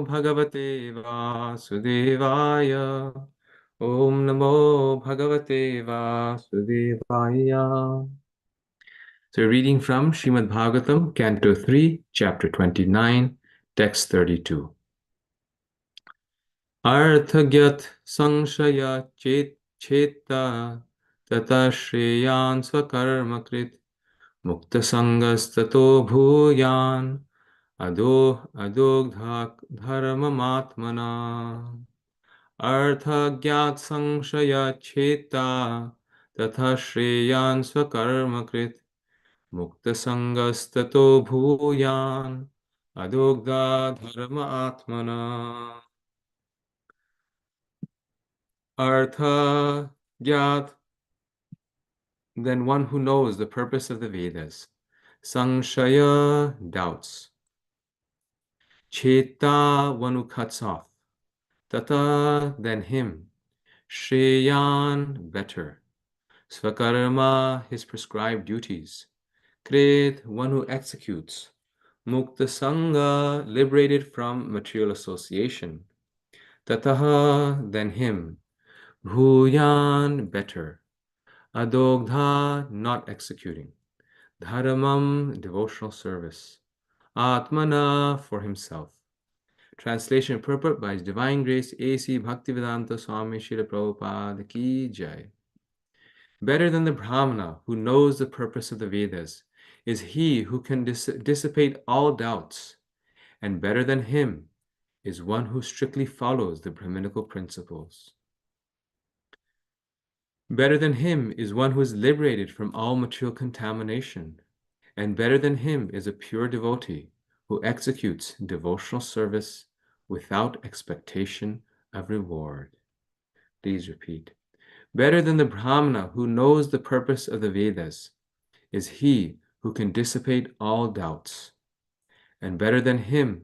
Bhagavate Vasudevaya. Om Namo Bhagavate Vasudevaya. So reading from Srimad Bhagavatam, Canto 3, Chapter 29, Text 32. Arthagyat Sanshaya Cheta Tata Shreyan Swakarma Krit Mukta Sangastato Bhuyan Adogdhak Dharmamatmana Arthagyat Sanshaya Cheta Tata Shreyan Swakarma Krit Mukta Sangastato Bhuyan Adogda Dharma Atmana. Artha Gyat, then one who knows the purpose of the Vedas. Sanshaya, doubts. Cheta, one who cuts off. Tata, then him. Shreyan, better. Svakarma, his prescribed duties. Krit, one who executes. Mukta Sangha, liberated from material association. Tataha, then him. Bhuyan, better. Adogdha, not executing. Dharamam, devotional service. Atmana, for himself. Translation and purport by His Divine Grace A.C. Bhaktivedanta Swami Srila Prabhupada Ki Jai. Better than the Brahmana who knows the purpose of the Vedas is he who can dissipate all doubts, and better than him is one who strictly follows the Brahminical principles. Better than him is one who is liberated from all material contamination, and better than him is a pure devotee who executes devotional service without expectation of reward. Please repeat. Better than the Brahmana who knows the purpose of the Vedas is he who can dissipate all doubts, and better than him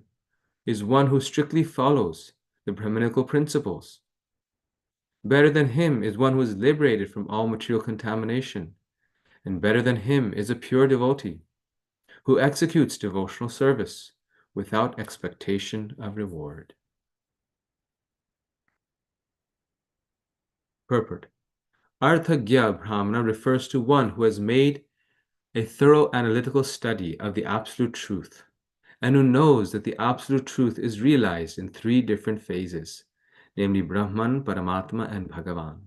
is one who strictly follows the Brahminical principles. Better than him is one who is liberated from all material contamination, and better than him is a pure devotee who executes devotional service without expectation of reward. Purport. Arthagya Brahmana refers to one who has made a thorough analytical study of the Absolute Truth, and who knows that the Absolute Truth is realized in three different phases, namely Brahman, Paramatma, and Bhagavan.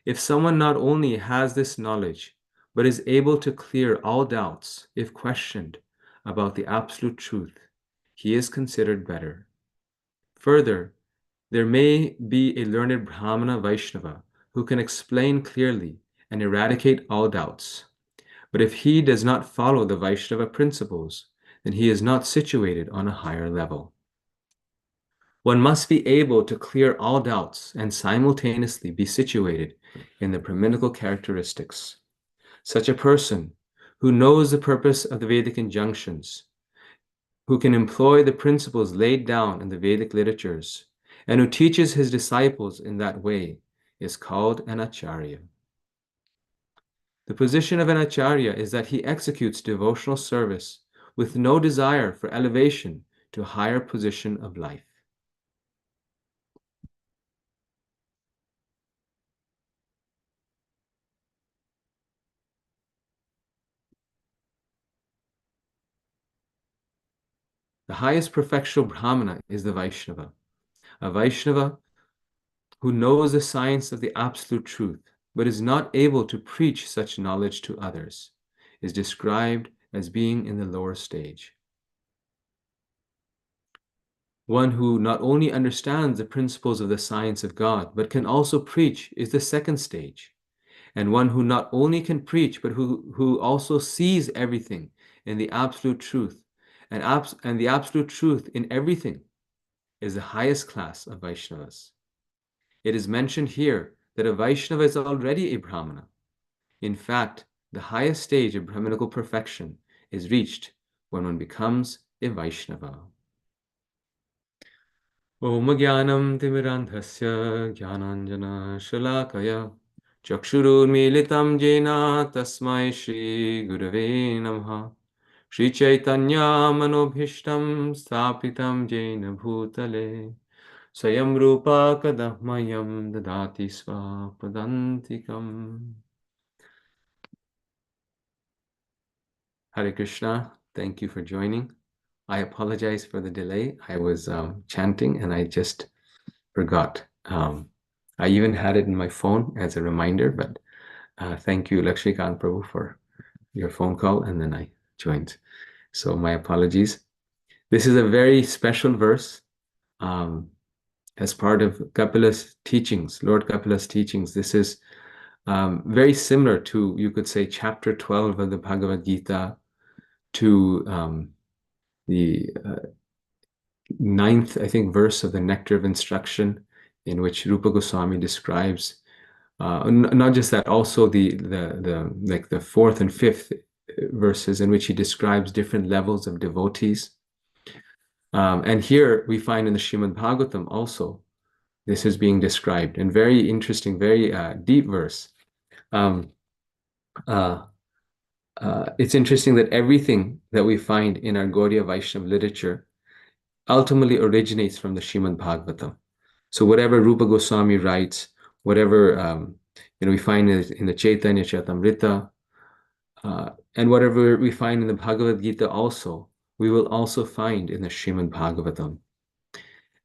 If someone not only has this knowledge, but is able to clear all doubts, if questioned, about the Absolute Truth, he is considered better. Further, there may be a learned Brahmana Vaishnava who can explain clearly and eradicate all doubts. But if he does not follow the Vaishnava principles, then he is not situated on a higher level. One must be able to clear all doubts and simultaneously be situated in the Brahminical characteristics. Such a person who knows the purpose of the Vedic injunctions, who can employ the principles laid down in the Vedic literatures, and who teaches his disciples in that way, is called an acharya. The position of an acharya is that he executes devotional service with no desire for elevation to a higher position of life. The highest perfectional Brahmana is the Vaishnava. A Vaishnava who knows the science of the Absolute Truth, but is not able to preach such knowledge to others, is described as being in the lower stage. One who not only understands the principles of the science of God, but can also preach is the second stage. And one who not only can preach, but who also sees everything in the Absolute Truth, and the Absolute Truth in everything is the highest class of Vaishnavas. It is mentioned here that a Vaishnava is already a Brahmana. In fact, the highest stage of Brahminical perfection is reached when one becomes a Vaishnava. Om Jnanam Timirandhasya Jnananjana Shalakaya Chakshurunmilitam Jena Tasmai Shri Gurave Namaha Shri Chaitanya Manobhishtam Sthapitam Jena Bhutale Swayam Rupa Kadahmayam Dadati Swapadantikam. Hare Krishna, thank you for joining. I apologize for the delay. I was chanting and I just forgot. I even had it in my phone as a reminder, but thank you, Lakshmikant Prabhu, for your phone call, and then I joined. So my apologies. This is a very special verse as part of Kapila's teachings, Lord Kapila's teachings. This is very similar to, you could say, chapter 12 of the Bhagavad Gita, to the ninth, I think, verse of the Nectar of Instruction, in which Rupa Goswami describes not just that, also the fourth and fifth verses in which he describes different levels of devotees. And here we find in the Srimad Bhagavatam also this is being described, and very interesting, very deep verse. It's interesting that everything that we find in our Gaudiya Vaishnava literature ultimately originates from the Srimad Bhagavatam. So whatever Rupa Goswami writes, whatever we find in the Chaitanya Charitamrita, and whatever we find in the Bhagavad Gita also, we will also find in the Srimad Bhagavatam.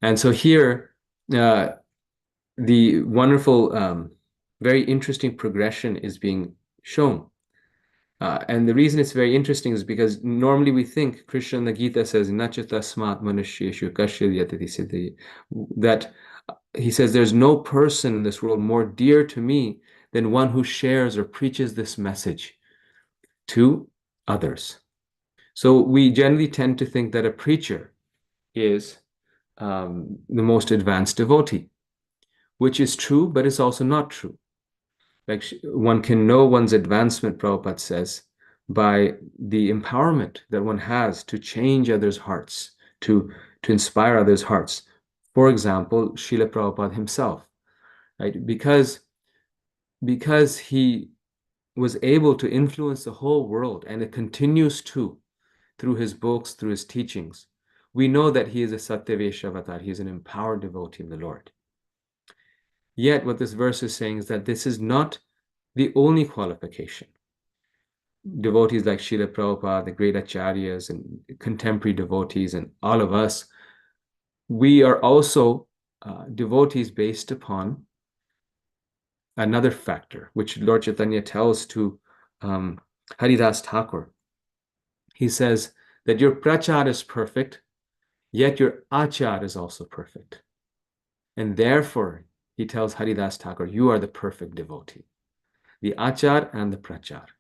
And so here, the wonderful, very interesting progression is being shown. And the reason it's very interesting is because normally we think, Krishna in the Gita says, Nachatasmat manusheshu kashil yatati siddhi, that he says, there's no person in this world more dear to me than one who shares or preaches this message to others. So we generally tend to think that a preacher is the most advanced devotee, which is true, but it's also not true. Like, one can know one's advancement, Prabhupada says, by the empowerment that one has to change others' hearts, to inspire others' hearts. For example, Srila Prabhupada himself, right? Because he was able to influence the whole world, and it continues to, through his books, through his teachings, we know that he is a Satyavesha avatar. He is an empowered devotee of the Lord. Yet what this verse is saying is that this is not the only qualification. Devotees like Srila Prabhupada, the great acharyas and contemporary devotees, and all of us, we are also devotees based upon another factor, which Lord Chaitanya tells to Haridas Thakur. He says that your prachar is perfect, yet your achar is also perfect. And therefore, he tells Haridas Thakur, you are the perfect devotee, the achar and the prachar.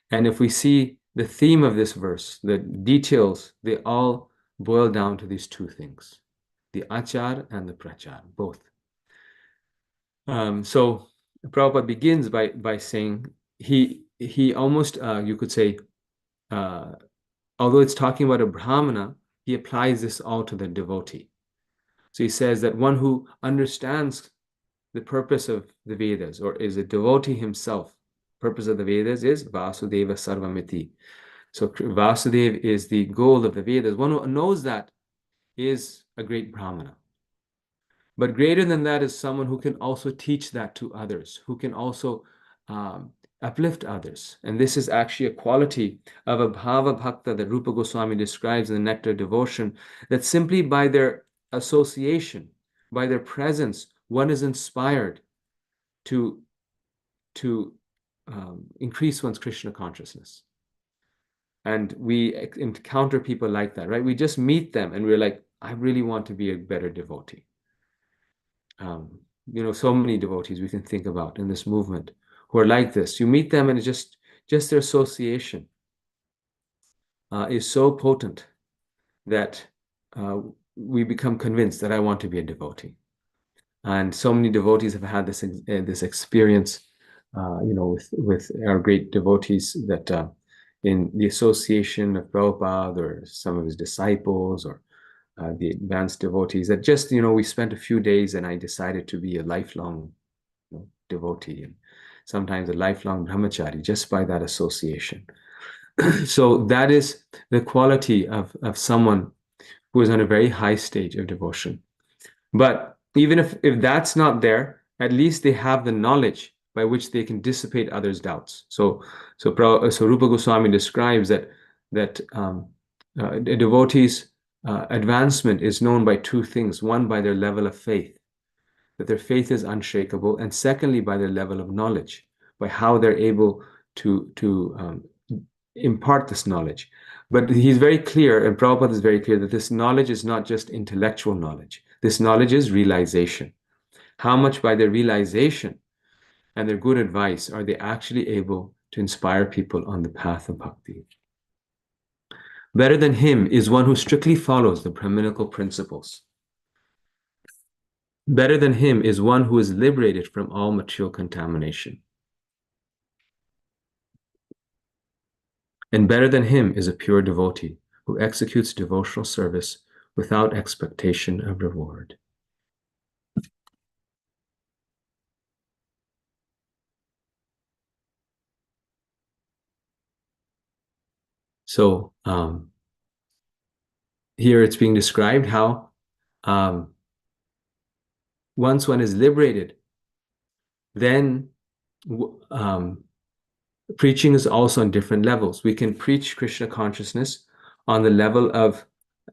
And if we see the theme of this verse, the details, they all boil down to these two things, the achar and the prachar, both. So Prabhupada begins by saying he almost, you could say, although it's talking about a Brahmana, he applies this all to the devotee. So he says that one who understands the purpose of the Vedas, or is a devotee himself, purpose of the Vedas is Vasudeva Sarvamiti. So Vasudeva is the goal of the Vedas. One who knows that is a great Brahmana. But greater than that is someone who can also teach that to others, who can also uplift others. And this is actually a quality of a Bhava Bhakta that Rupa Goswami describes in the Nectar of Devotion, that simply by their association, by their presence, one is inspired to increase one's Krishna consciousness. And we encounter people like that, right? We just meet them and we're like, I really want to be a better devotee. So many devotees we can think about in this movement who are like this. You meet them and it's just their association is so potent that we become convinced that I want to be a devotee. And so many devotees have had this experience, with our great devotees, that in the association of Prabhupada or some of his disciples or the advanced devotees, that just, we spent a few days and I decided to be a lifelong devotee, and sometimes a lifelong brahmachari, just by that association. So that is the quality of someone who is on a very high stage of devotion. But even if that's not there, at least they have the knowledge by which they can dissipate others' doubts. So Rupa Goswami describes that a devotee's advancement is known by two things: one, by their level of faith, that their faith is unshakable, and secondly, by their level of knowledge, by how they're able to impart this knowledge. But he's very clear, and Prabhupada is very clear, that this knowledge is not just intellectual knowledge. This knowledge is realization. How much by their realization and their good advice are they actually able to inspire people on the path of bhakti? Better than him is one who strictly follows the Brahminical principles. Better than him is one who is liberated from all material contamination. And better than him is a pure devotee who executes devotional service without expectation of reward. So here it's being described how once one is liberated, then preaching is also on different levels. We can preach Krishna consciousness on the level of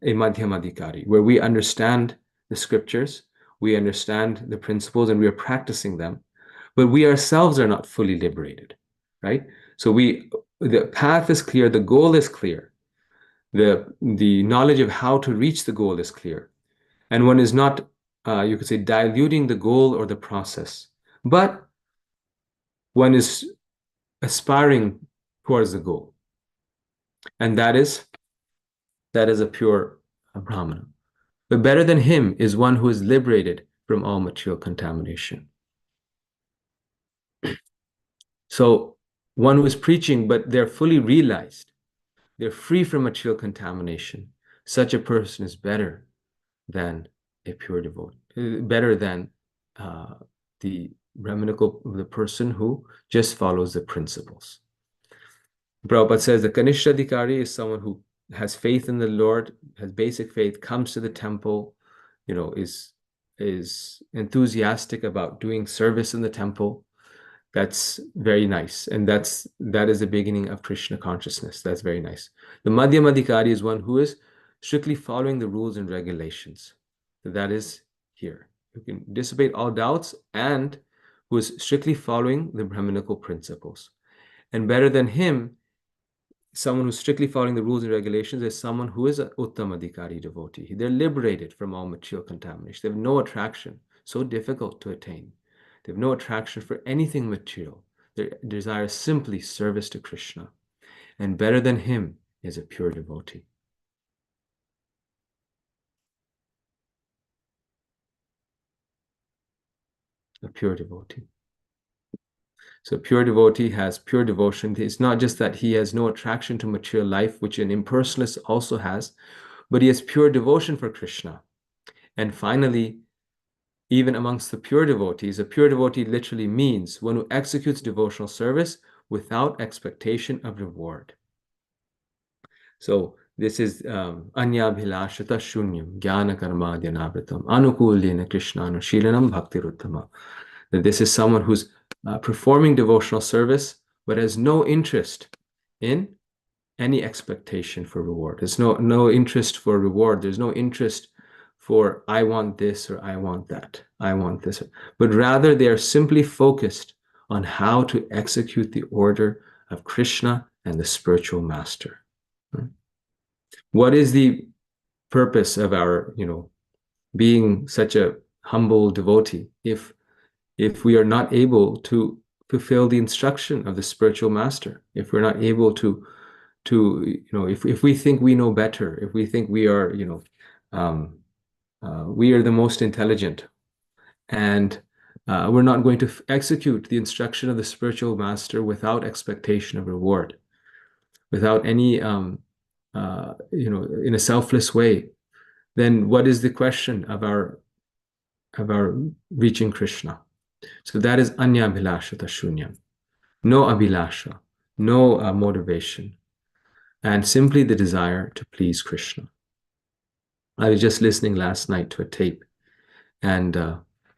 a madhyamadikari, where we understand the scriptures, we understand the principles, and we are practicing them, but we ourselves are not fully liberated, right? So the path is clear, the goal is clear, the knowledge of how to reach the goal is clear, and one is not, you could say, diluting the goal or the process, but one is aspiring towards the goal, and that is a pure Brahmana. But better than him is one who is liberated from all material contamination. So one who is preaching, but they're fully realized, they're free from material contamination. Such a person is better than a pure devotee, better than the Brahminical, the person who just follows the principles. Prabhupada says the Kanishadikari is someone who has faith in the Lord, has basic faith, comes to the temple, is enthusiastic about doing service in the temple. That's very nice. And that is the beginning of Krishna consciousness. That's very nice. The Madhyamadikari is one who is strictly following the rules and regulations. So that is here. Who can dissipate all doubts and who is strictly following the Brahminical principles. And better than him, someone who's strictly following the rules and regulations is someone who is an Uttamadikari devotee. They're liberated from all material contamination. They have no attraction, so difficult to attain. They have no attraction for anything material. Their desire is simply service to Krishna. And better than him is a pure devotee. A pure devotee. So a pure devotee has pure devotion. It's not just that he has no attraction to material life, which an impersonalist also has, but he has pure devotion for Krishna. And finally, even amongst the pure devotees, a pure devotee literally means one who executes devotional service without expectation of reward. So this is Anya Bhilashata Shunyam Jnana Karma Dhyanavritam Anukulyena Krishnanu Shilanam Bhaktiruttama. That this is someone who's performing devotional service but has no interest in any expectation for reward. There's no interest for reward. There's no interest for I want this or I want that. I want this. But rather they are simply focused on how to execute the order of Krishna and the spiritual master. What is the purpose of our, being such a humble devotee if we are not able to fulfill the instruction of the spiritual master, if we're not able to if we think we know better, if we think we are, we are the most intelligent, and we're not going to execute the instruction of the spiritual master without expectation of reward, without any, in a selfless way, then what is the question of our reaching Krishna? So that is Anya Bhilashata Shunyam. No Abhilasha, no motivation. and simply the desire to please Krishna. I was just listening last night to a tape, and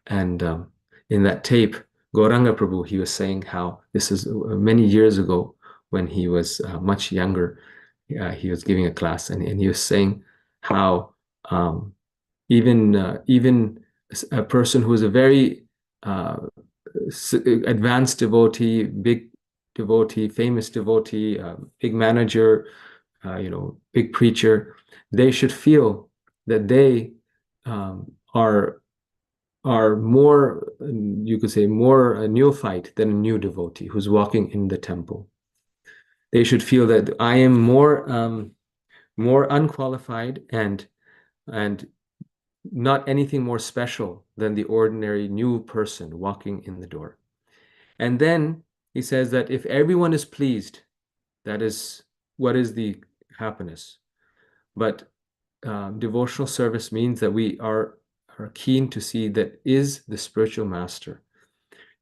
in that tape, Gauranga Prabhu, he was saying how this is many years ago when he was much younger. He was giving a class, and he was saying how um, even a person who is a very uh, advanced devotee, big devotee, famous devotee, big manager, big preacher, they should feel that they are more, you could say, more a neophyte than a new devotee who's walking in the temple. They should feel that I am more unqualified and not anything more special than the ordinary new person walking in the door. And then he says that if everyone is pleased, that is what is the happiness. But devotional service means that we are keen to see that is the spiritual master,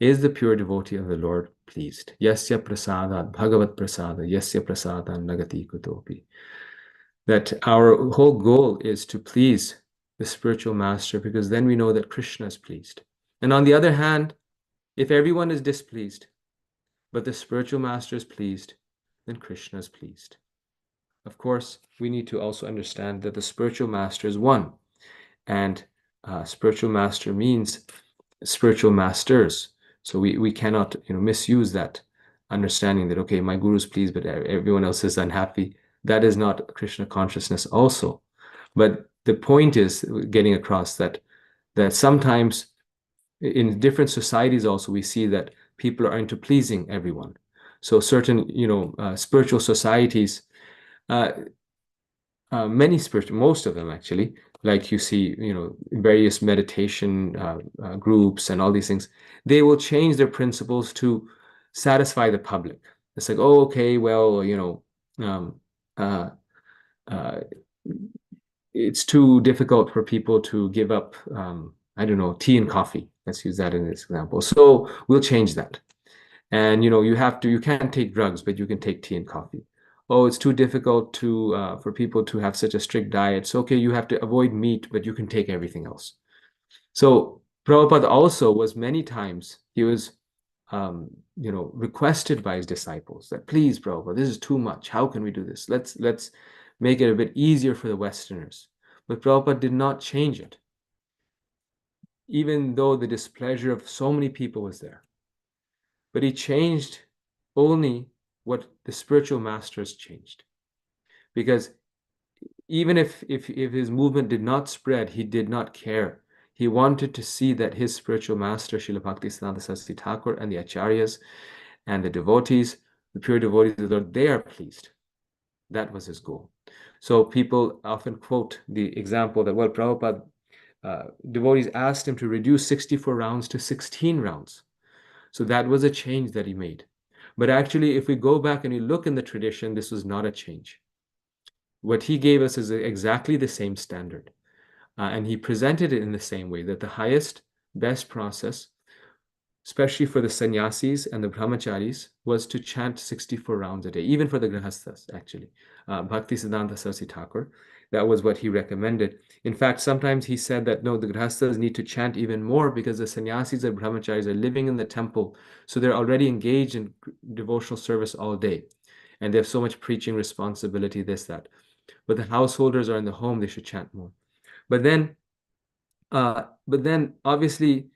is the pure devotee of the Lord pleased? Yasya prasadat bhagavat prasada yasya prasadan nagati kutopi. That our whole goal is to please the spiritual master, because then we know that Krishna is pleased. And on the other hand, if everyone is displeased, but the spiritual master is pleased, then Krishna is pleased. Of course, we need to also understand that the spiritual master is one, and spiritual master means spiritual masters. So we cannot misuse that understanding that, okay, my guru is pleased, but everyone else is unhappy. That is not Krishna consciousness also. But the point is getting across that sometimes in different societies also we see that people are into pleasing everyone. So certain spiritual societies, most of them actually, like you see, various meditation groups and all these things, they will change their principles to satisfy the public. It's like, oh, okay, well, um, uh, uh, it's too difficult for people to give up, I don't know, tea and coffee. Let's use that as an example. So we'll change that. And you can't take drugs, but you can take tea and coffee. Oh, it's too difficult for people to have such a strict diet. So okay, you have to avoid meat, but you can take everything else. So Prabhupada also was many times, he was requested by his disciples that, please, Prabhupada, this is too much. How can we do this? Let's make it a bit easier for the Westerners. But Prabhupada did not change it, even though the displeasure of so many people was there. But he changed only what the spiritual masters changed. Because even if his movement did not spread, he did not care. He wanted to see that his spiritual master, Srila Bhaktisiddhanta Saraswati Thakur, and the acharyas and the devotees, the pure devotees of the Lord, they are pleased. That was his goal. So people often quote the example that, well, Prabhupada, devotees asked him to reduce 64 rounds to 16 rounds. So that was a change that he made. But actually, if we go back and we look in the tradition, this was not a change. What he gave us is exactly the same standard. And he presented it in the same way, that the highest, best process, especially for the sannyasis and the brahmacharis, was to chant 64 rounds a day, even for the grihasthas, actually. Bhaktisiddhanta Saraswati Thakur, that was what he recommended. In fact, sometimes he said that, no, the grihasthas need to chant even more because the sannyasis and brahmacharis are living in the temple, so they're already engaged in devotional service all day. And they have so much preaching responsibility, this, that. But the householders are in the home, they should chant more. But then obviously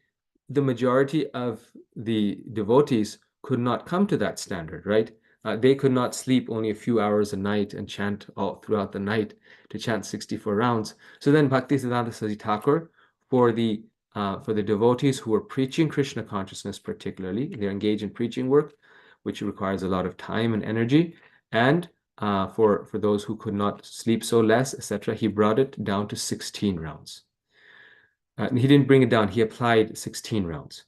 the majority of the devotees could not come to that standard, right? They could not sleep only a few hours a night and chant all throughout the night to chant 64 rounds. So then Bhaktisiddhanta Saraswati Thakur, for the devotees who are preaching Krishna consciousness particularly, they're engaged in preaching work, which requires a lot of time and energy, and for those who could not sleep so less, etc., he brought it down to 16 rounds. He didn't bring it down, he applied 16 rounds.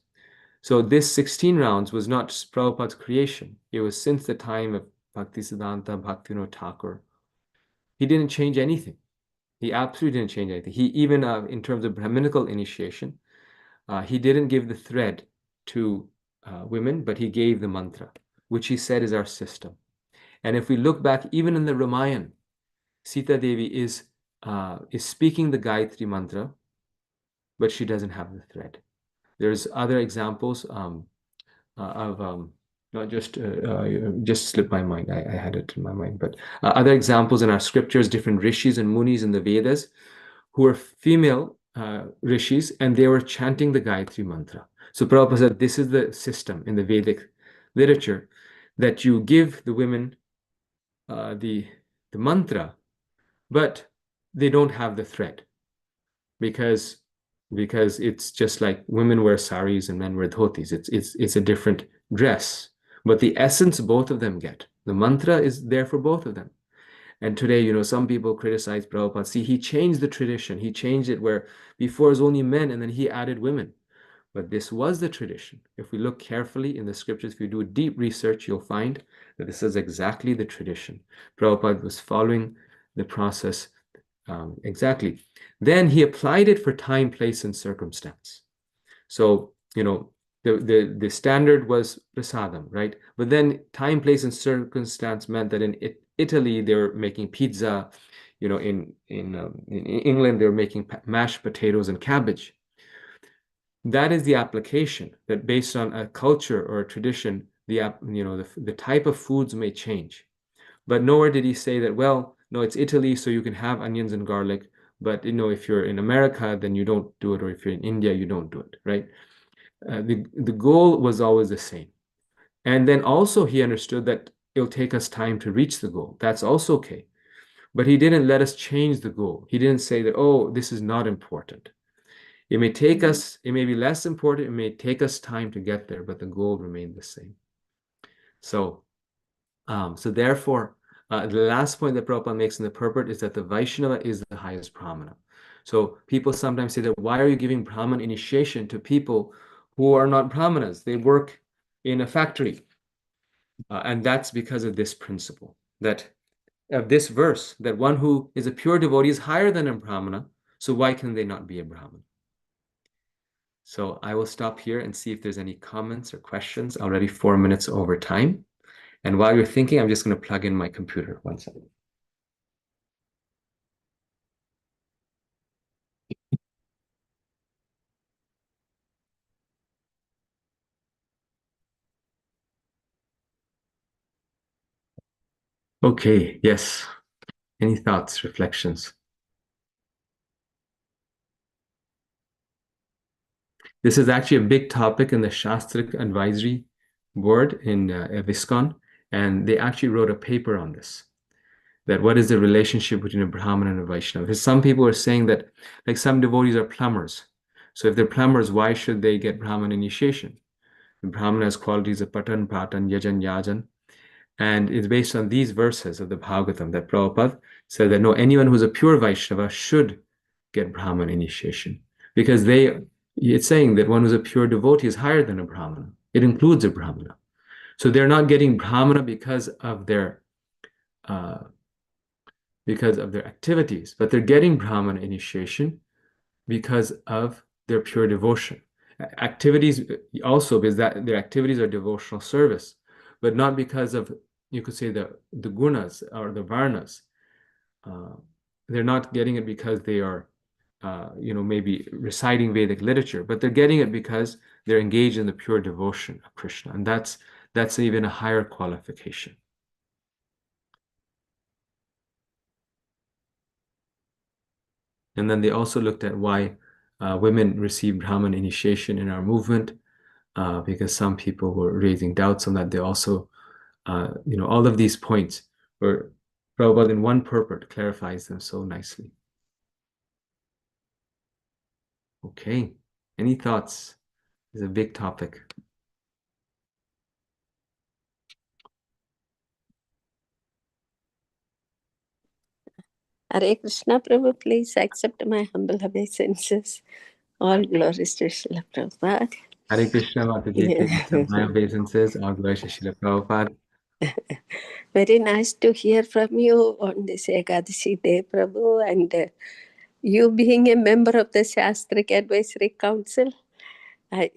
So this 16 rounds was not Prabhupada's creation. It was since the time of Bhaktisiddhanta Bhaktivinoda Thakur. He didn't change anything. He absolutely didn't change anything. He even, in terms of Brahminical initiation, he didn't give the thread to women, but he gave the mantra, which he said is our system. And if we look back, even in the Ramayana, Sita Devi is speaking the Gayatri mantra, but she doesn't have the thread. There's other examples of not just slipped my mind. I had it in my mind, but other examples in our scriptures, different rishis and munis in the Vedas, who were female rishis, and they were chanting the Gayatri mantra. So Prabhupada said this is the system in the Vedic literature, that you give the women the mantra, but they don't have the thread, because it's just like women wear saris and men wear dhotis. It's a different dress, but the essence both of them get. The mantra is there for both of them. And today, some people criticize Prabhupada. See, he changed the tradition. He changed it where before it was only men, and then he added women. But this was the tradition. If we look carefully in the scriptures, if you do deep research, you'll find that this is exactly the tradition. Prabhupada was following the process exactly. Then he applied it for time, place, and circumstance. So, the standard was prasadam, right? But then time, place, and circumstance meant that in Italy, they were making pizza. In England, they were making mashed potatoes and cabbage. That is the application, that based on a culture or a tradition, the type of foods may change. But nowhere did he say that, well, no, it's Italy, so you can have onions and garlic, but if you're in America, then you don't do it, or if you're in India, you don't do it, right? The goal was always the same. And then also he understood that it'll take us time to reach the goal. That's also okay. But he didn't let us change the goal. He didn't say that, oh, this is not important. It may take us, it may be less important, it may take us time to get there, but the goal remained the same. So therefore, the last point that Prabhupada makes in the purport is that the Vaishnava is the highest Brahmana. So people sometimes say that, why are you giving Brahman initiation to people who are not Brahmanas? They work in a factory. And that's because of this principle, that of this verse, that one who is a pure devotee is higher than a Brahmana, so why can they not be a Brahman? So I will stop here and see if there's any comments or questions. Already 4 minutes over time. And while you're thinking, I'm just going to plug in my computer. 1 second. Okay, yes. Any thoughts, reflections? This is actually a big topic in the Shastric Advisory Board in ISKCON, and they actually wrote a paper on this, that what is the relationship between a Brahmin and a Vaishnava? Because some people are saying that, like, some devotees are plumbers. So if they're plumbers, why should they get Brahmin initiation? The Brahmin has qualities of Patan, Patan, Yajan, Yajan. And it's based on these verses of the Bhagavatam that Prabhupada said that no, anyone who's a pure Vaishnava should get Brahman initiation, because it's saying that one who's a pure devotee is higher than a Brahmana. It includes a Brahmana. So they're not getting Brahmana because of their activities, but they're getting Brahmana initiation because of their pure devotion. Activities also, because that their activities are devotional service, but not because of, you could say, the gunas or the varnas. They're not getting it because they are maybe reciting Vedic literature, but they're getting it because they're engaged in the pure devotion of Krishna, and that's even a higher qualification. And then they also looked at why women receive Brahman initiation in our movement, because some people were raising doubts on that. They also, all of these points were Prabhupada in one purport clarifies them so nicely. Okay, any thoughts? It's a big topic. Hare Krishna, Prabhu, please accept my humble obeisances. All glories to Srila Prabhupada. Hare Krishna, Mataji, please accept my obeisances. All glories to Srila Prabhupada. Very nice to hear from you on this Ekadashi day, Prabhu, and you being a member of the Shastric Advisory Council.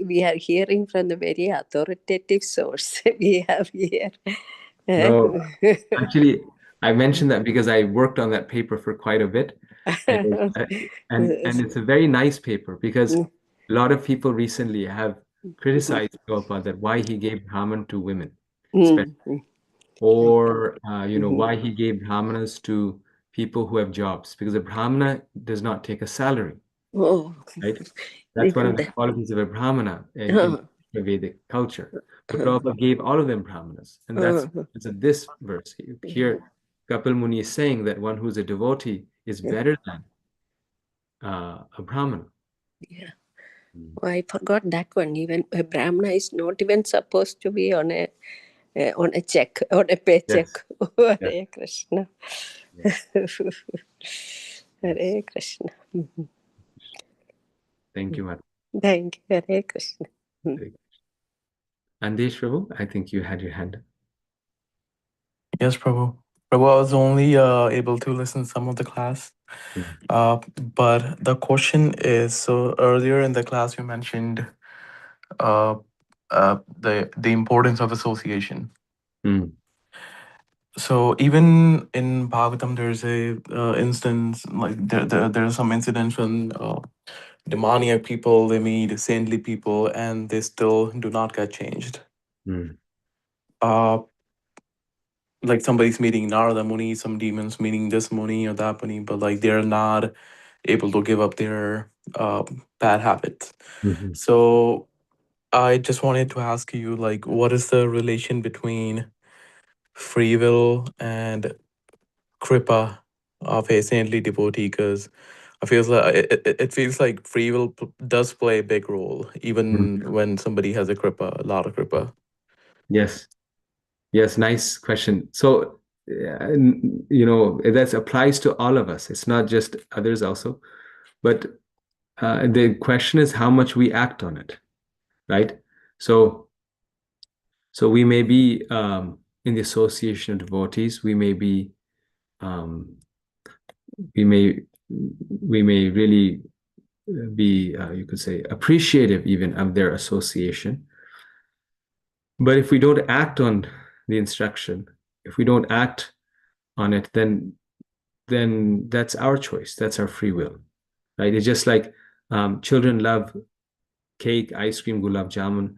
We are hearing from the very authoritative source we have here. No, actually, I mentioned that because I worked on that paper for quite a bit, and and it's a very nice paper because a lot of people recently have criticized Gopal that why he gave Brahman to women, especially, or why he gave Brahmanas to people who have jobs, because a Brahmana does not take a salary, Oh, right? That's one even of the that. qualities of a Brahmana in the Vedic culture. But Prabhupada gave all of them Brahmanas. And that's because of this verse. Here, Kapil Muni is saying that one who's a devotee is better than a Brahmana. Yeah. Oh, I forgot that one. Even a Brahmana is not even supposed to be on a check, on a paycheck. Yes. Hare Krishna. Yes. Hare Krishna. Thank you, Madam. Thank you. Hare Krishna. Andesh Prabhu, I think you had your hand up. Yes, Prabhu. Prabhu, I was only able to listen some of the class. But the question is, so earlier in the class you mentioned the importance of association. Mm. So even in Bhagavatam, there's a instance like there are some incidents when demoniac people they meet saintly people and they still do not get changed. Mm. Like somebody's meeting Narada Muni, some demons meeting this Muni or that Muni, but like they're not able to give up their bad habits. Mhm. So I just wanted to ask you, like, what is the relation between free will and kripa of a saintly devotee? Because I feels like it feels like free will does play a big role, even when somebody has a kripa, a lot of kripa. Yes. Yes, nice question. So, that applies to all of us. It's not just others also. But the question is how much we act on it, right? So we may be in the association of devotees. We may be, we may, we may really be, you could say, appreciative even of their association. But if we don't act on the instruction, if we don't act on it, then that's our choice. That's our free will, right? It's just like children love cake, ice cream, gulab jamun.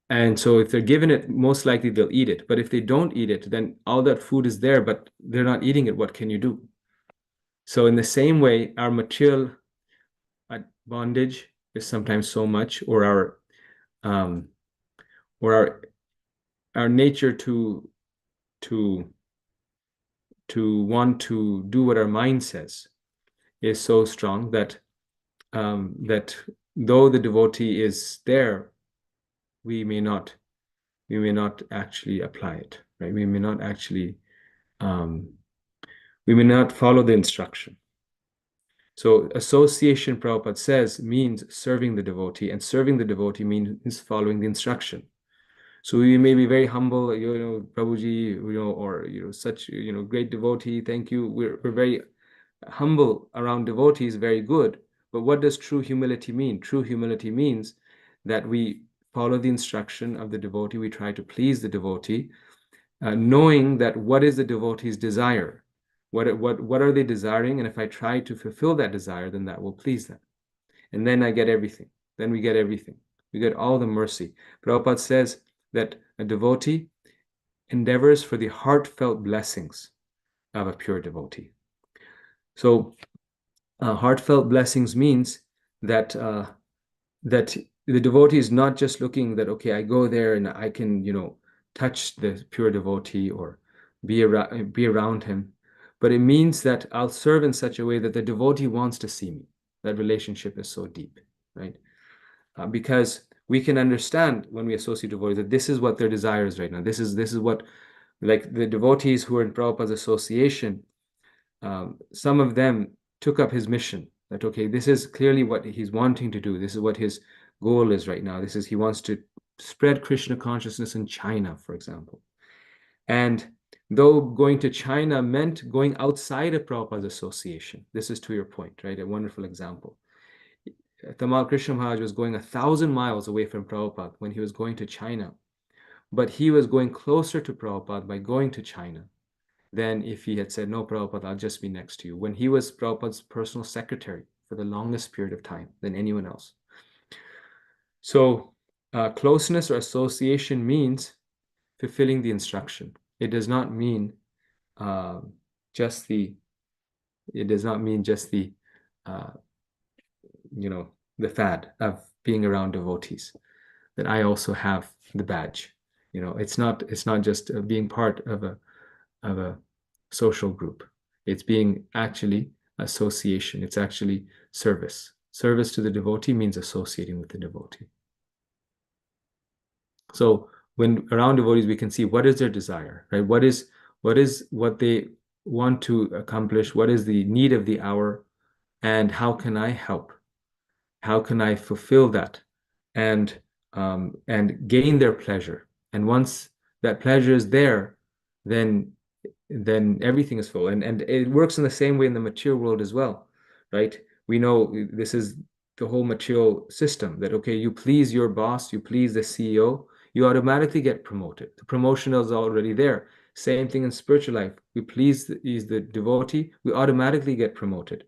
And so if they're given it, most likely they'll eat it. But if they don't eat it, then all that food is there, but they're not eating it. What can you do? So in the same way, our material bondage is sometimes so much, or um, our nature to want to do what our mind says is so strong that that though the devotee is there, we may not actually apply it, right? We may not actually we may not follow the instruction. So association, Prabhupada says, means serving the devotee, and serving the devotee means following the instruction. So we may be very humble, Prabhuji, or such great devotee. Thank you. We're very humble around devotees, very good. But what does true humility mean? True humility means that we follow the instruction of the devotee. We try to please the devotee, knowing that what is the devotee's desire, what are they desiring, and if I try to fulfill that desire, then that will please them, and then I get everything. Then we get everything. We get all the mercy. Prabhupada says that a devotee endeavors for the heartfelt blessings of a pure devotee. So heartfelt blessings means that that the devotee is not just looking that, okay, I go there and I can touch the pure devotee or be around him, but it means that I'll serve in such a way that the devotee wants to see me. That relationship is so deep, right? Because we can understand when we associate devotees that this is what their desire is right now. This is what, like the devotees who are in Prabhupada's association, some of them took up his mission that, okay, this is clearly what he's wanting to do. This is what his goal is right now. He wants to spread Krishna consciousness in China, for example. And though going to China meant going outside of Prabhupada's association, this is to your point, right? A wonderful example. Tamal Krishna Maharaj was going 1,000 miles away from Prabhupada when he was going to China. but he was going closer to Prabhupada by going to China than if he had said, no, Prabhupada, I'll just be next to you, when he was Prabhupada's personal secretary for the longest period of time than anyone else. So closeness or association means fulfilling the instruction. It does not mean just the, it does not mean just the, the fad of being around devotees, that I also have the badge. It's not just being part of a social group. It's being actually association. It's actually service. Service to the devotee means associating with the devotee. So when around devotees, we can see what is their desire, right? What is what they want to accomplish? What is the need of the hour? And how can I help? How can I fulfill that and gain their pleasure? And once that pleasure is there, then everything is full. And it works in the same way in the material world as well, right? We know this is the whole material system, that okay, you please your boss, you please the CEO, you automatically get promoted. The promotion is already there. Same thing in spiritual life. We please the devotee, we automatically get promoted.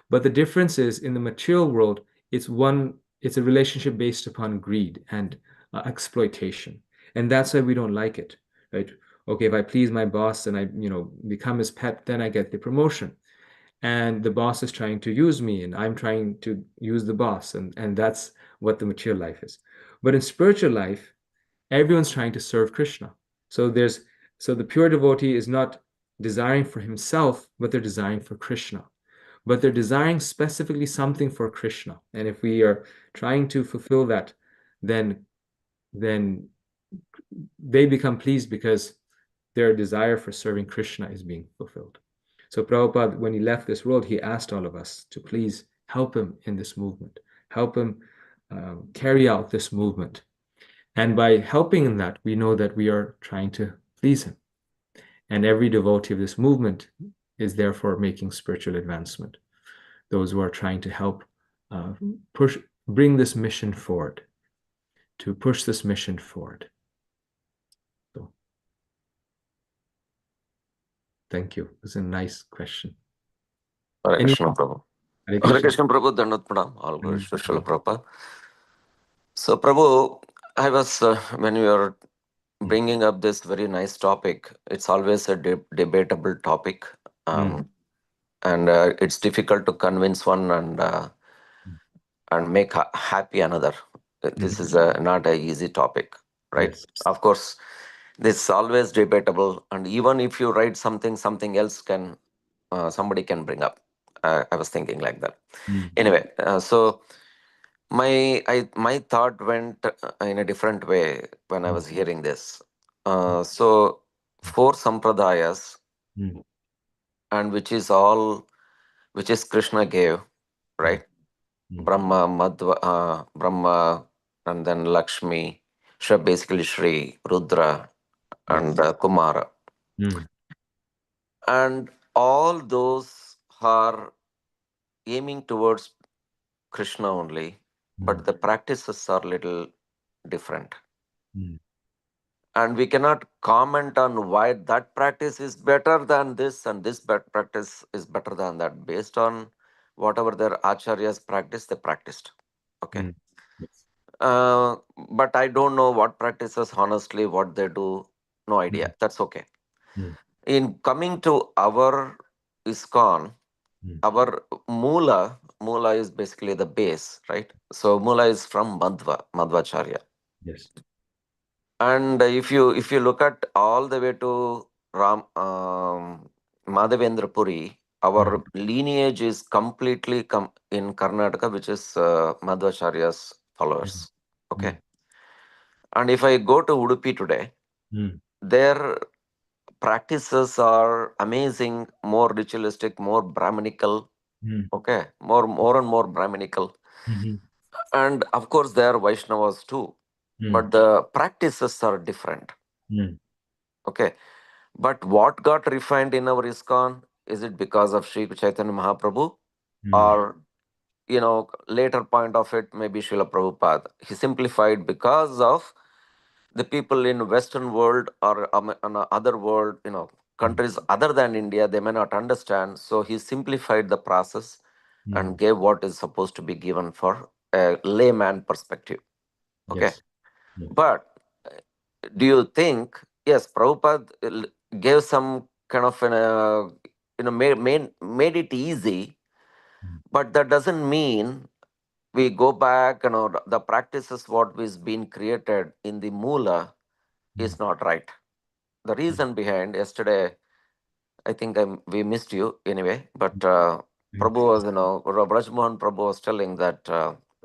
But the difference is in the material world, it's a relationship based upon greed and exploitation. And that's why we don't like it, right? Okay, if I please my boss and I, become his pet, then I get the promotion. And the boss is trying to use me and I'm trying to use the boss. And that's what the material life is. But in spiritual life, everyone's trying to serve Krishna. So the pure devotee is not desiring for himself, but they're desiring for Krishna. But they're desiring specifically something for Krishna. And if we are trying to fulfill that, then they become pleased because their desire for serving Krishna is being fulfilled. So Prabhupada, when he left this world, he asked all of us to please help him in this movement, help him carry out this movement. And by helping in that, we know that we are trying to please him. And every devotee of this movement is therefore making spiritual advancement. Those who are trying to help bring this mission forward, to push this mission forward. So, thank you. It's a nice question. Hare Krishna, Prabhu. Hare Hare Krishna. Krishna, Prabhu. Dandavat Pranam. All glories to Srila Prabhupada. So, Prabhu, I was, when you are bringing up this very nice topic, it's always a debatable topic. And it's difficult to convince one and make happy another. This is not an easy topic, right? Yes. Of course, this is always debatable. And even if you write something else can, somebody can bring up. I was thinking like that. Anyway, so my thought went in a different way when I was hearing this. So 4 sampradayas, and which is Krishna gave, right? Brahma, Brahma, and then Lakshmi, basically Shri, Rudra, and Kumara. And all those are aiming towards Krishna only, but the practices are little different. And we cannot comment on why that practice is better than this and this practice is better than that. Based on whatever their acharyas practice, they practiced. Okay. But I don't know what practices, honestly, what they do. No idea. That's okay. In coming to our ISKCON, our Mula is basically the base, right? So Mula is from Madhvacharya. Yes. And if you look at all the way to Madhavendra Puri, our lineage is completely in Karnataka, which is Madhvacharya's followers. Okay. And if I go to Udupi today, their practices are amazing, more ritualistic, more Brahminical. Okay. More and more Brahminical. And of course, they are Vaishnavas too. But the practices are different. Okay. But what got refined in our ISKCON? Is it because of Sri Chaitanya Mahaprabhu? Or, later point of it, maybe Srila Prabhupada. He simplified because of the people in Western world or on other world, countries other than India, they may not understand. So he simplified the process and gave what is supposed to be given for a layman perspective. Okay. Yes. Yeah. But do you think, yes, Prabhupada gave some kind of made it easy, but that doesn't mean we go back, the practices what is being created in the Mula is not right. The reason behind yesterday, I think we missed you anyway, but Prabhu was, Rajmohan Prabhu was telling that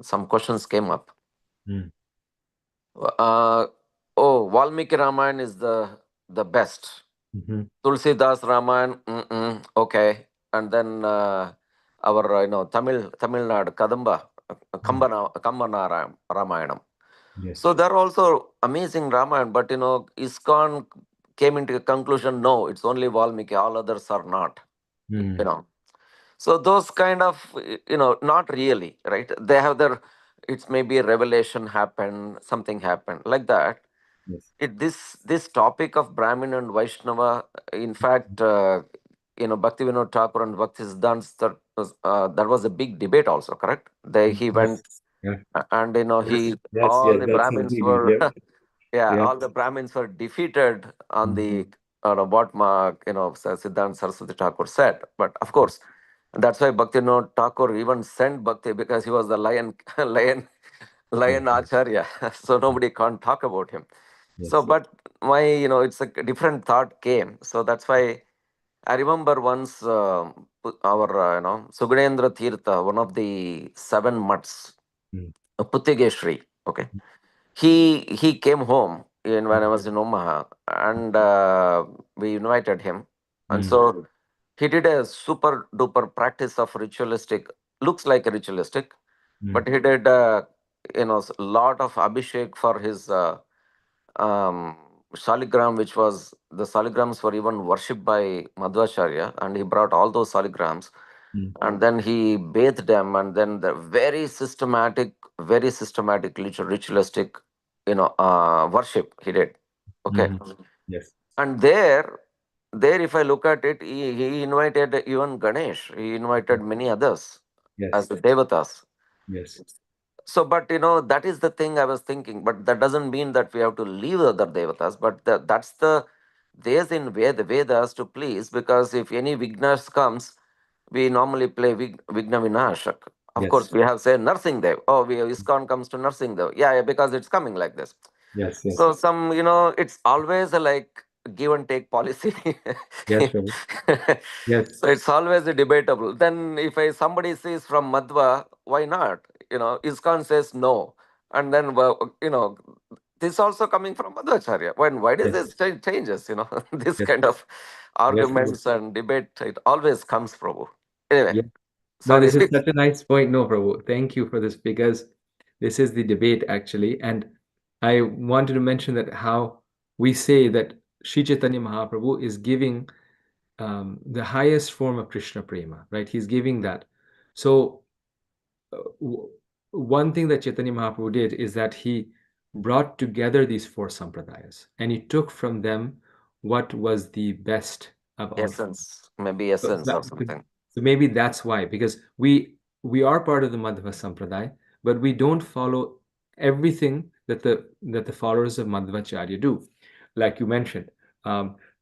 some questions came up. Valmiki Ramayana is the best. Tulsidas Ramayana, okay. And then our, Tamil Nadu, Kambana Ramayanam. Yes. So there are also amazing Ramayana, but ISKCON came into a conclusion, no, it's only Valmiki, all others are not. So those kind of, not really, right? They have it's maybe a revelation happened, something happened like that. Yes. This topic of Brahmin and Vaishnava, in fact, Bhakti Vinod Thakur and Bhakti Siddhanta, that was a big debate also, correct? He went, Yeah. and Yes, all the that's Brahmins indeed. were, Yeah. all the Brahmins were defeated on the what Siddhanta Saraswati Thakur said. But of course, that's why Bhakti Vinod Thakur even sent Bhakti, because he was the lion Acharya. So nobody can't talk about him. So, but my, it's a different thought came. So that's why I remember once our, Sugunendra Tirtha, one of the 7 mutts, Puttigeshri, okay. He came home when I was in Omaha, and we invited him. And so he did a super duper practice of ritualistic, looks like a ritualistic, but he did, a lot of abhishek for his Shaligram, which was, the Shaligrams were even worshipped by Madhvacharya, and he brought all those Shaligrams, and then he bathed them, and then the very systematic, ritualistic, worship he did. Okay. Yes. And there, if I look at it, he invited even Ganesh, he invited many others as the devatas. Yes. So, but that is the thing I was thinking. But that doesn't mean that we have to leave other devatas. But that's there's in Vedas to please, because if any Vignas comes, we normally play Vigna Vinashak. Of course, we have say Nursing Dev. Oh, ISKCON comes to Nursing Dev. Yeah, because it's coming like this. Yes. So some, it's always a like give and take policy. Yes, Prabhu. Yes. So it's always a debatable. Then if somebody says from Madhva, why not? ISKCON says no. And then, this also coming from Madhvacharya. Why does this changes? This kind of arguments and debate, it always comes, Prabhu. Anyway, Yeah. No, sorry. this is such a nice point. No, Prabhu. Thank you for this, because this is the debate actually. And I wanted to mention that how we say that Sri Chaitanya Mahaprabhu is giving the highest form of Krishna Prema, right? He's giving that. So one thing that Chaitanya Mahaprabhu did is that he brought together these 4 sampradayas, and he took from them what was the best of all. Essence, maybe essence or something. So maybe that's why, because we are part of the Madhva Sampradaya, but we don't follow everything that the followers of Madhvacharya do, like you mentioned,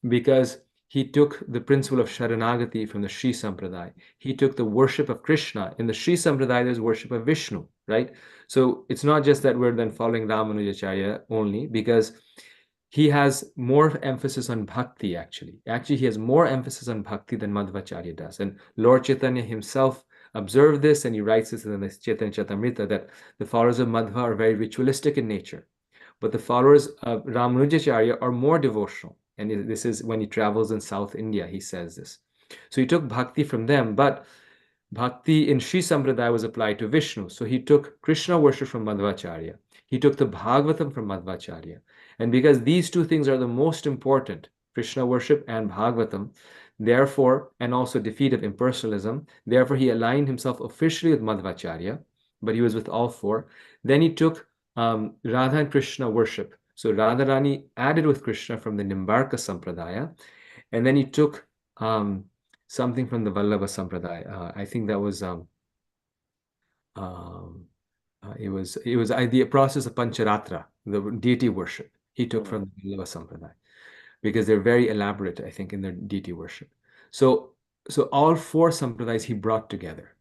because he took the principle of Sharanagati from the Sri Sampradaya. He took the worship of Krishna. In the Sri Sampradaya, there's worship of Vishnu, right? So it's not just that we're then following Ramanujacharya only, because he has more emphasis on bhakti, actually. Actually, he has more emphasis on bhakti than Madhvacharya does. And Lord Chaitanya himself observed this, and he writes this in the Chaitanya Charitamrita, that the followers of Madhva are very ritualistic in nature, but the followers of Ramanujacharya are more devotional. And this is when he travels in South India, he says this. So he took bhakti from them, but bhakti in Sri Sampradaya was applied to Vishnu. So he took Krishna worship from Madhvacharya. He took the Bhagavatam from Madhvacharya. And because these 2 things are the most important, Krishna worship and Bhagavatam, therefore, and also defeat of impersonalism, therefore he aligned himself officially with Madhvacharya, but he was with all 4. Then he took Radha and Krishna worship. So Radharani added with Krishna from the Nimbarka Sampradaya, and then he took something from the Vallabha Sampradaya. I think that was it was the process of Pancharatra, the deity worship. He took from the Vallabha Sampradaya because they're very elaborate, I think, in their deity worship. So all four sampradayas he brought together,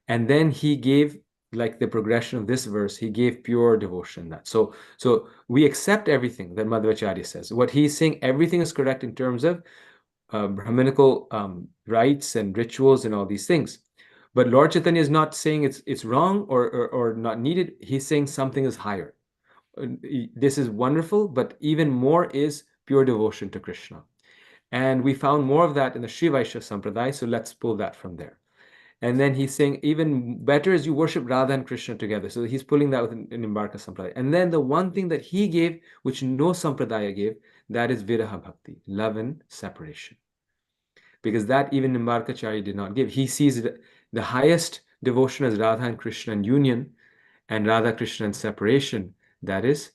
and then he gave, like the progression of this verse, he gave pure devotion. That so we accept everything that Madhvacharya says. What he's saying, everything is correct in terms of Brahminical rites and rituals and all these things. But Lord Chaitanya is not saying it's wrong or not needed. He's saying something is higher. This is wonderful, but even more is pure devotion to Krishna. And we found more of that in the Sri Vaishnava Sampradaya, so let's pull that from there. And then he's saying even better is you worship Radha and Krishna together. So he's pulling that with an Nimbarka Sampradaya. And then the one thing that he gave, which no Sampradaya gave, that is Viraha Bhakti, love and separation. Because that even Nimbarkacharya did not give. He sees the highest devotion as Radha and Krishna and union, and Radha Krishna and separation. That is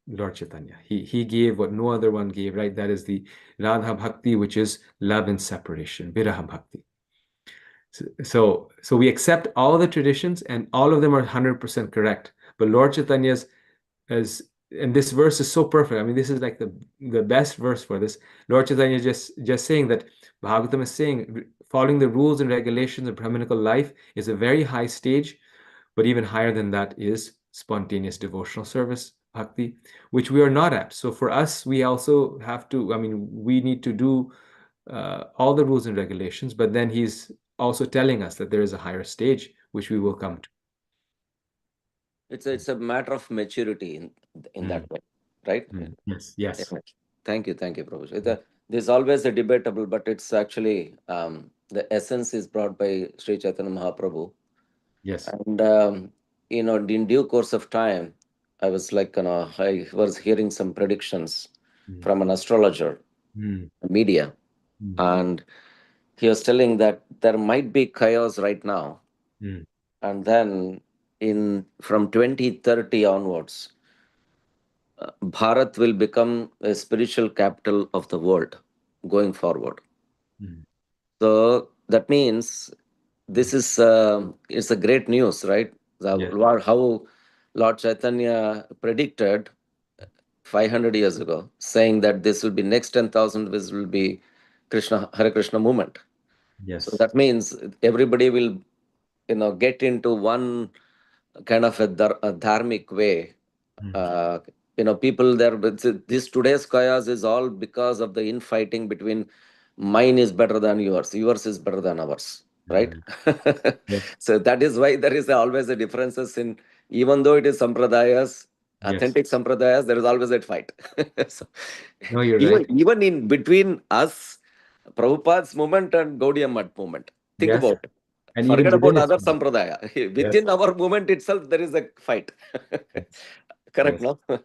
Lord Chaitanya. He gave what no other one gave, right? That is the Radha Bhakti, which is love and separation, Viraha Bhakti. So we accept all the traditions, and all of them are 100% correct. But Lord Chaitanya's, and this verse is so perfect. I mean, this is like the best verse for this. Lord Chaitanya is just saying that Bhagavatam is saying following the rules and regulations of Brahminical life is a very high stage, but even higher than that is spontaneous devotional service, bhakti, which we are not at. So for us, we also have to, I mean, we need to do all the rules and regulations, but then he's also telling us that there is a higher stage which we will come to. It's a matter of maturity in that way, right? Yes. Thank you, Prabhu. There's always a debatable, but it's actually the essence is brought by Sri Chaitanya Mahaprabhu. Yes. And in due course of time, I was like, I was hearing some predictions from an astrologer, media, and he was telling that there might be chaos right now, and then from 2030 onwards, Bharat will become a spiritual capital of the world going forward. So that means this is it's a great news, right? How Lord Chaitanya predicted 500 years ago, saying that this will be next 10,000 will be Hare Krishna movement. Yes. So that means everybody will, get into one kind of a dharmic way. People there, but this today's chaos is all because of the infighting between mine is better than yours is better than ours, right? Yes. So that is why there is always a differences in, even though it is sampradayas, authentic sampradayas, there is always a fight. So, No, you're right. even in between us, Prabhupada's movement and Gaudiya Math movement, think Yes. about it. And Forget even about within other it. sampradaya. Within our movement itself, there is a fight. Correct, Yes. no?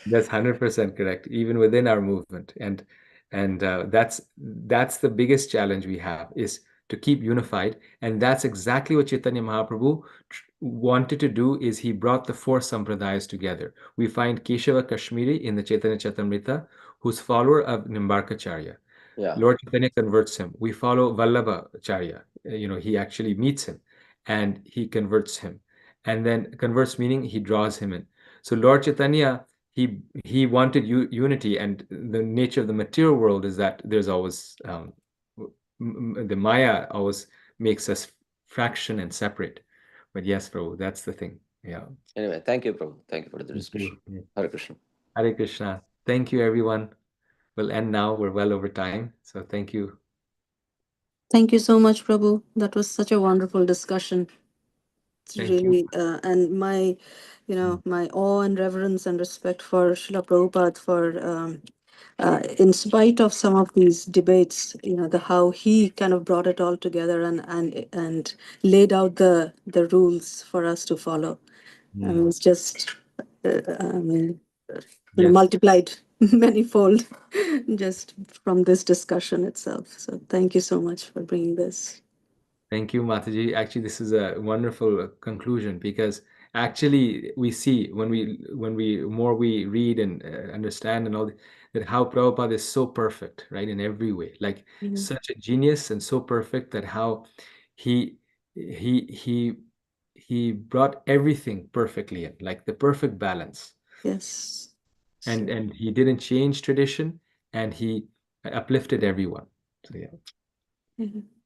That's 100% correct, even within our movement. And that's the biggest challenge we have, is to keep unified. And that's exactly what Chaitanya Mahaprabhu wanted to do, is he brought the four sampradayas together. We find Keshava Kashmiri in the Chaitanya Charitamrita, who's follower of Nimbarkacharya. Yeah. Lord Chaitanya converts him. We follow Vallabhacharya. He actually meets him and he converts him. And then converts meaning he draws him in. So Lord Chaitanya, he wanted unity, and the nature of the material world is that there's always the Maya always makes us fraction and separate. But yes, Prabhu, that's the thing. Yeah. Anyway, thank you, Prabhu. Thank you for the discussion. Yeah. Hare Krishna. Hare Krishna. Thank you, everyone. We'll end now. We're well over time. So thank you. Thank you so much, Prabhu. That was such a wonderful discussion. It's Thank really, and my awe and reverence and respect for Srila Prabhupada for, in spite of some of these debates, how he kind of brought it all together and laid out the rules for us to follow. And it's just, multiplied manifold just from this discussion itself. So thank you so much for bringing this. Thank you, Mataji. Actually, this is a wonderful conclusion, because actually we see when we more we read and understand and all that how Prabhupada is so perfect, right, in every way, like such a genius and so perfect that how he he he he brought everything perfectly in, like the perfect balance, Yes. and he didn't change tradition, and he uplifted everyone. So yeah. Mhm.